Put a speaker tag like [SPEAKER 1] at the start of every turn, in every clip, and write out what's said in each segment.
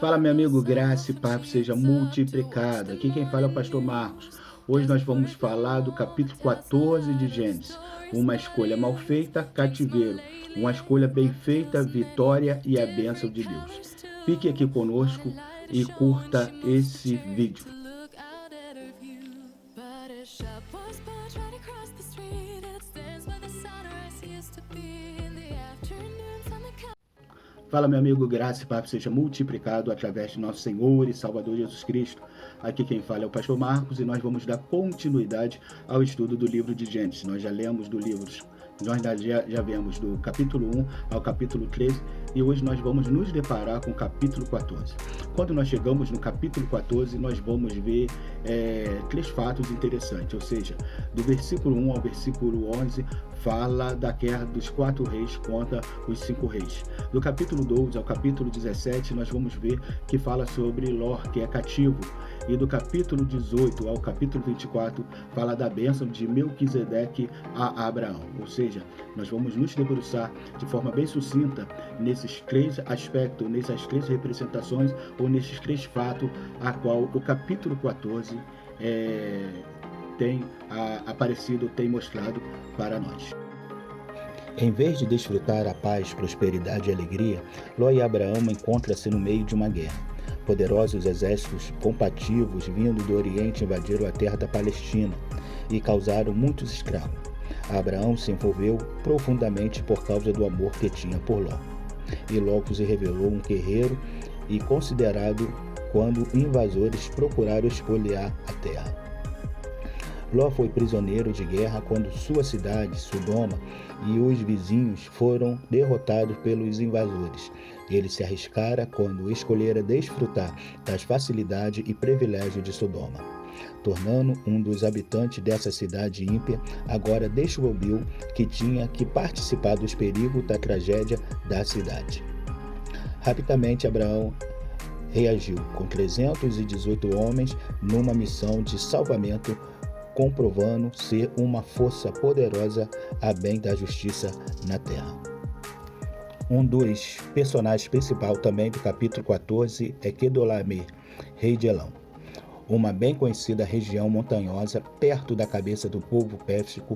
[SPEAKER 1] Fala, meu amigo, graça e paz seja multiplicada. Aqui quem fala é o pastor Marcos. Hoje nós vamos falar do capítulo 14 de Gênesis. Uma escolha mal feita, cativeiro. Uma escolha bem feita, vitória e a bênção de Deus. Fique aqui conosco e curta esse vídeo. Fala, meu amigo, graça e paz seja multiplicado através de nosso Senhor e Salvador Jesus Cristo. Aqui quem fala é o pastor Marcos e nós vamos dar continuidade ao estudo do livro de Gênesis. Nós já lemos nós já vemos do capítulo 1 ao capítulo 13 e hoje nós vamos nos deparar com o capítulo 14. Quando nós chegamos no capítulo 14, nós vamos ver três fatos interessantes, ou seja, do versículo 1 ao versículo 11, fala da guerra dos 4 reis contra os 5 reis. Do capítulo 12 ao capítulo 17, nós vamos ver que fala sobre Ló, que é cativo. E do capítulo 18 ao capítulo 24, fala da bênção de Melquisedeque a Abraão. Ou seja, nós vamos nos debruçar de forma bem sucinta nesses 3 aspectos, nessas 3 representações ou nesses 3 fatos, a qual o capítulo 14 tem aparecido, tem mostrado para nós. Em vez de desfrutar a paz, prosperidade e alegria, Ló e Abraão encontram-se no meio de uma guerra. Poderosos exércitos compativos vindo do Oriente invadiram a terra da Palestina e causaram muitos escravos. Abraão se envolveu profundamente por causa do amor que tinha por Ló. E logo se revelou um guerreiro e considerado quando invasores procuraram espoliar a terra. Ló foi prisioneiro de guerra quando sua cidade, Sodoma, e os vizinhos foram derrotados pelos invasores. Ele se arriscara quando escolhera desfrutar das facilidades e privilégios de Sodoma, tornando um dos habitantes dessa cidade ímpia, agora descobriu que tinha que participar dos perigos da tragédia da cidade. Rapidamente Abraão reagiu com 318 homens numa missão de salvamento, comprovando ser uma força poderosa a bem da justiça na terra. Um dos personagens principais também do capítulo 14 é Quedorlaomer, rei de Elão, uma bem conhecida região montanhosa perto da cabeça do povo pérsico.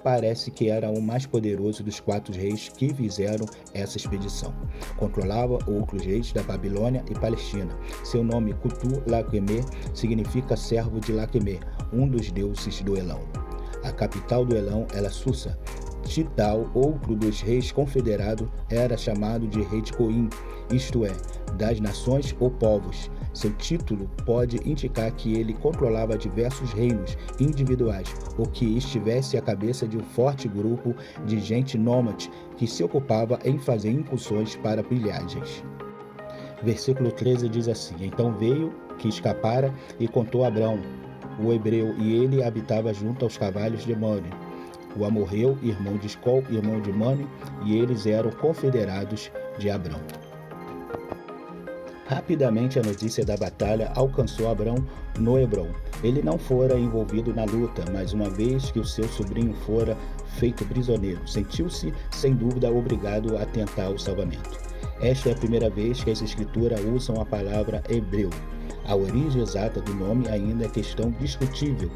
[SPEAKER 1] Parece que era o mais poderoso dos 4 reis que fizeram essa expedição. Controlava outros reis da Babilônia e Palestina. Seu nome, Cutu-Laquemer, significa servo de Laquemer, um dos deuses do Elão. A capital do Elão era Susa. Tidal, outro dos reis confederados, era chamado de rei de Goim, isto é, das nações ou povos. Seu título pode indicar que ele controlava diversos reinos individuais, ou que estivesse à cabeça de um forte grupo de gente nômade que se ocupava em fazer incursões para pilhagens. Versículo 13 diz assim: Então veio que escapara e contou a Abrão, o hebreu, e ele habitava junto aos cavalos de Mane, o amorreu, irmão de Escol, irmão de Mane, e eles eram confederados de Abrão. Rapidamente a notícia da batalha alcançou Abrão no Hebrom. Ele não fora envolvido na luta, mas uma vez que o seu sobrinho fora feito prisioneiro, sentiu-se sem dúvida obrigado a tentar o salvamento. Esta é a primeira vez que as escrituras usam a palavra hebreu. A origem exata do nome ainda é questão discutível.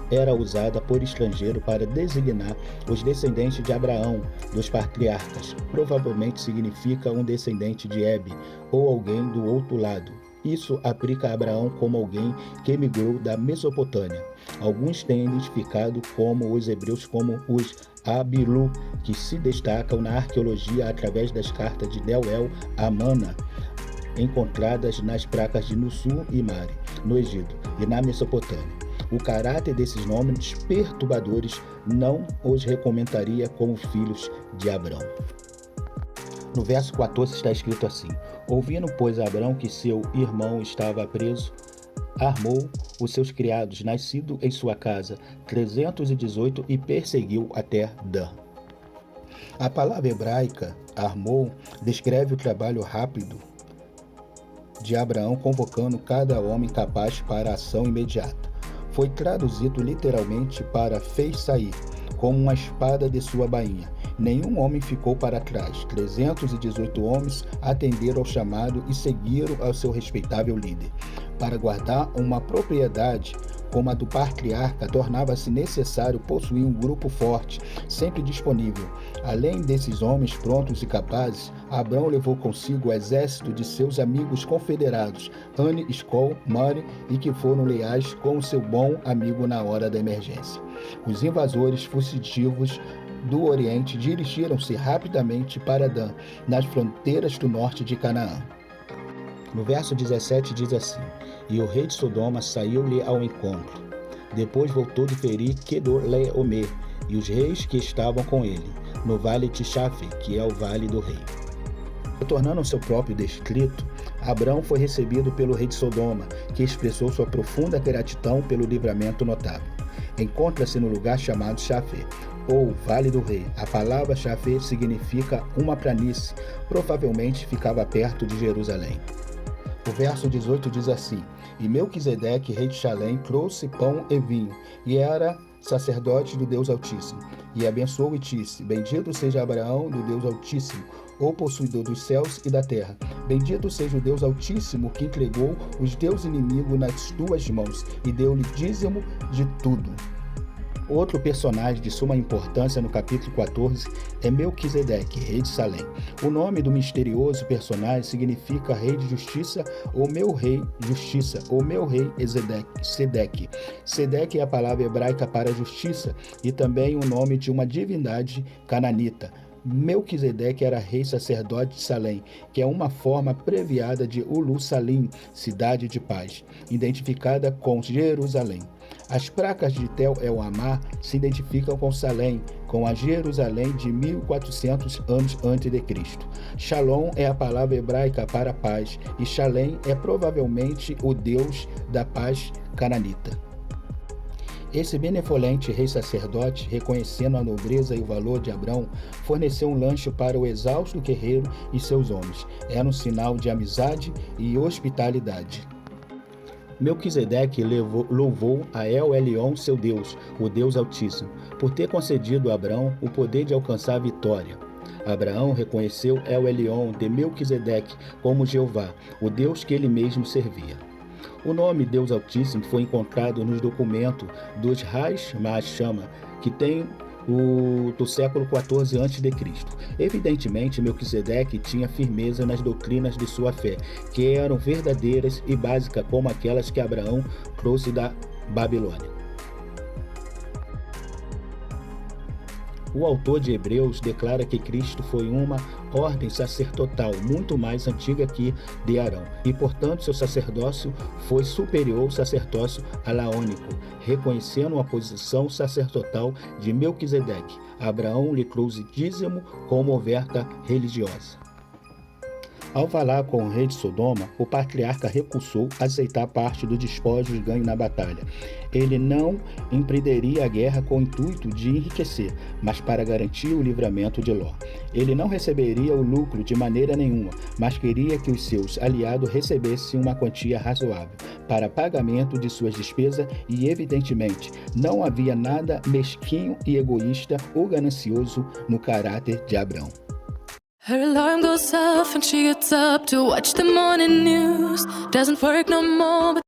[SPEAKER 1] Era usada por estrangeiro para designar os descendentes de Abraão, dos patriarcas. Provavelmente significa um descendente de Hebe, ou alguém do outro lado. Isso aplica a Abraão como alguém que emigrou da Mesopotâmia. Alguns têm identificado como os hebreus como os Abilu, que se destacam na arqueologia através das cartas de Deuel a Mana, encontradas nas placas de Nusur e Mare, no Egito e na Mesopotâmia. O caráter desses nomes perturbadores não os recomendaria como filhos de Abrão. No verso 14 está escrito assim: Ouvindo, pois, Abrão que seu irmão estava preso, armou os seus criados, nascido em sua casa, 318, e perseguiu até Dan. A palavra hebraica, armou, descreve o trabalho rápido de Abraão, convocando cada homem capaz para a ação imediata. Foi traduzido literalmente para fez sair, como uma espada de sua bainha. Nenhum homem ficou para trás. 318 homens atenderam ao chamado e seguiram ao seu respeitável líder. Para guardar uma propriedade como a do patriarca, tornava-se necessário possuir um grupo forte, sempre disponível. Além desses homens prontos e capazes, Abrão levou consigo o exército de seus amigos confederados, Hane, Escol, Mare, e que foram leais com o seu bom amigo na hora da emergência. Os invasores fugitivos do Oriente dirigiram-se rapidamente para Dan, nas fronteiras do norte de Canaã. No verso 17 diz assim: E o rei de Sodoma saiu-lhe ao encontro. Depois voltou de ferir Quedorlaomer e os reis que estavam com ele, no vale de Chafe, que é o vale do rei. Retornando ao seu próprio distrito, Abrão foi recebido pelo rei de Sodoma, que expressou sua profunda gratidão pelo livramento notável. Encontra-se no lugar chamado Chafe, ou Vale do Rei. A palavra Chafe significa uma planície, provavelmente ficava perto de Jerusalém. O verso 18 diz assim: E Melquisedeque, rei de Salém, trouxe pão e vinho, e era sacerdote do Deus Altíssimo. E abençoou e disse: Bendito seja Abraão do Deus Altíssimo, o possuidor dos céus e da terra. Bendito seja o Deus Altíssimo, que entregou os teus inimigos nas tuas mãos, e deu-lhe dízimo de tudo. Outro personagem de suma importância no capítulo 14 é Melquisedeque, rei de Salém. O nome do misterioso personagem significa rei de justiça ou meu rei justiça, ou meu rei Sedeque. Sedeque é a palavra hebraica para justiça e também o nome de uma divindade cananita. Melquisedeque era rei sacerdote de Salém, que é uma forma abreviada de Ulu Salim, cidade de paz, identificada com Jerusalém. As placas de Tel El Amar se identificam com Salém, com a Jerusalém de 1400 anos antes de Cristo. Shalom é a palavra hebraica para paz, e Shalem é provavelmente o deus da paz cananita. Esse benevolente rei sacerdote, reconhecendo a nobreza e o valor de Abrão, forneceu um lanche para o exausto guerreiro e seus homens. Era um sinal de amizade e hospitalidade. Melquisedeque louvou a El Elyon, seu Deus, o Deus Altíssimo, por ter concedido a Abrão o poder de alcançar a vitória. Abraão reconheceu El Elyon de Melquisedeque como Jeová, o Deus que ele mesmo servia. O nome Deus Altíssimo foi encontrado nos documentos dos Rais Machama, que tem do século XIV a.C. Evidentemente, Melquisedeque tinha firmeza nas doutrinas de sua fé, que eram verdadeiras e básicas como aquelas que Abraão trouxe da Babilônia. O autor de Hebreus declara que Cristo foi uma ordem sacerdotal muito mais antiga que de Arão, e portanto seu sacerdócio foi superior ao sacerdócio alaônico, reconhecendo a posição sacerdotal de Melquisedeque. Abraão lhe trouxe dízimo como oferta religiosa. Ao falar com o rei de Sodoma, o patriarca recusou aceitar parte dos despojos ganhos na batalha. Ele não empreenderia a guerra com o intuito de enriquecer, mas para garantir o livramento de Ló. Ele não receberia o lucro de maneira nenhuma, mas queria que os seus aliados recebessem uma quantia razoável para pagamento de suas despesas e, evidentemente, não havia nada mesquinho e egoísta ou ganancioso no caráter de Abrão.
[SPEAKER 2] Her alarm goes off and she gets up to watch the morning news. Doesn't work no more, but